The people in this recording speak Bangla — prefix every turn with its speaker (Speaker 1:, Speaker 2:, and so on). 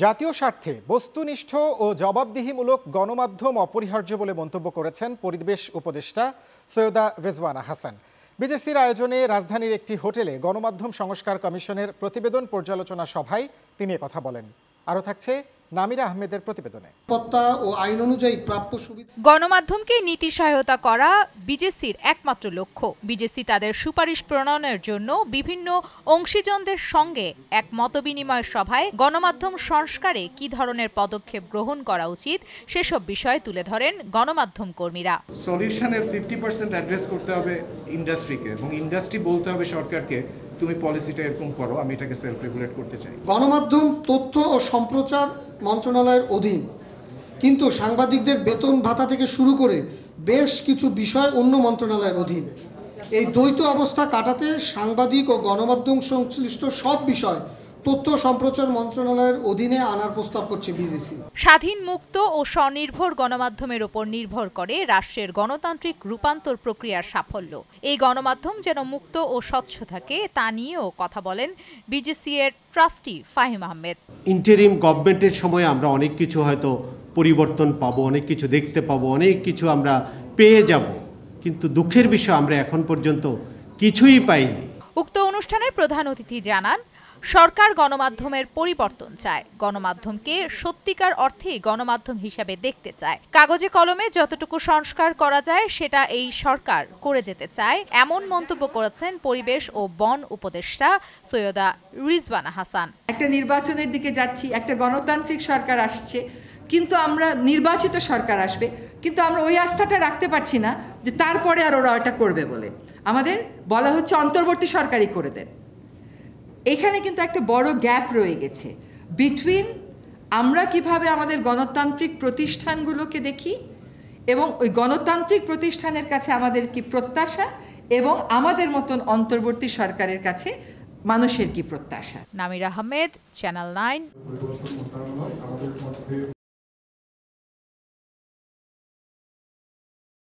Speaker 1: জাতীয় স্বার্থে বস্তুনিষ্ঠ ও জবাবদিহিমূলক গণমাধ্যম অপরিহার্য বলে মন্তব্য করেছেন পরিবেশ উপদেষ্টা সৈয়দা রেজওয়ানা হাসান। বিজেসির আয়োজনে রাজধানীর একটি হোটেলে গণমাধ্যম সংস্কার কমিশনের প্রতিবেদন পর্যালোচনা সভায় তিনি কথা বলেন। আরও থাকছে নামিরা আহমেদের প্রতিবেদনে।
Speaker 2: ও আইন অনুযায়ী প্রাপ্য সুবিধা
Speaker 3: গণমাধ্যমকে নীতি সহায়তা করা বিজেসির একমাত্র লক্ষ্য। বিজেসি তাদের সুপারিশ প্রণয়নের জন্য বিভিন্ন অংশীজনদের সঙ্গে এক মতবিনিময় সভায় গণমাধ্যম সংস্কারে কী ধরনের পদক্ষেপ গ্রহণ করা উচিত সেসব বিষয় তুলে ধরেন গণমাধ্যম কর্মীরা।
Speaker 4: সলিউশনের 50% অ্যাড্রেস করতে হবে ইন্ডাস্ট্রিকে, এবং ইন্ডাস্ট্রি বলতে হবে সরকারকে তুমি পলিসিটা এরকম করো, আমি এটাকে সেলফ রেগুলেট করতে চাই।
Speaker 2: গণমাধ্যম তথ্য ও সম্প্রচার মন্ত্রণালয়ের অধীন, কিন্তু সাংবাদিকদের বেতন ভাতা থেকে শুরু করে বেশ কিছু বিষয় অন্য মন্ত্রণালয়ের অধীন। এই দ্বৈত অবস্থা কাটাতে সাংবাদিক ও গণমাধ্যম সংশ্লিষ্ট সব বিষয় তথ্য সম্প্রচার মন্ত্রণালয়ের অধীনে আনার প্রস্তাব করছে বিজেসি।
Speaker 3: স্বাধীন, মুক্ত ও স্বনির্ভর গণমাধ্যমের উপর নির্ভর করে রাষ্ট্রের গণতান্ত্রিক রূপান্তর প্রক্রিয়ার সাফল্য। এই গণমাধ্যম যেন মুক্ত ও স্বচ্ছ থাকে তা নিয়েও কথা বলেন বিজেসি এর ট্রাস্টি ফাহিম আহমেদ।
Speaker 5: ইন্টারিম গভর্নমেন্টের সময় আমরা অনেক কিছু হয়তো পরিবর্তন পাবো, অনেক কিছু দেখতে পাবো, অনেক কিছু আমরা পেয়ে যাব, কিন্তু দুঃখের বিষয় আমরা এখন পর্যন্ত কিছুই পাইনি।
Speaker 3: উক্ত অনুষ্ঠানের প্রধান অতিথি জানান, সরকার গণমাধ্যমের পরিবর্তন চায়, গণমাধ্যমকে সত্যিকার অর্থে গণমাধ্যম হিসাবে দেখতে চায়। কাগজে কলমে যতটুকু সংস্কার করা যায় সেটা এই সরকার করে যেতে চায়, এমন মন্তব্য করেছেন পরিবেশ ও বন উপদেষ্টা সৈয়দা রিজওয়ানা হাসান।
Speaker 6: একটা নির্বাচনের দিকে যাচ্ছি, একটা গণতান্ত্রিক সরকার আসছে, কিন্তু আমরা নির্বাচিত সরকার আসবে, কিন্তু আমরা ওই আস্থাটা রাখতে পারছি না যে তারপরে আর ওরা ওটা করবে বলে। আমাদের বলা হচ্ছে অন্তর্বর্তী সরকারই করে দেন। এখানে কিন্তু একটা বড় গ্যাপ রয়ে গেছে বিটুইন আমরা কিভাবে আমাদের গণতান্ত্রিক প্রতিষ্ঠানগুলোকে দেখি এবং ওই গণতান্ত্রিক প্রতিষ্ঠানের কাছে আমাদের কি প্রত্যাশা এবং আমাদের মতন অন্তর্বর্তী সরকারের কাছে মানুষের কি প্রত্যাশা।
Speaker 3: নামিরা আহমেদ, চ্যানেল 9।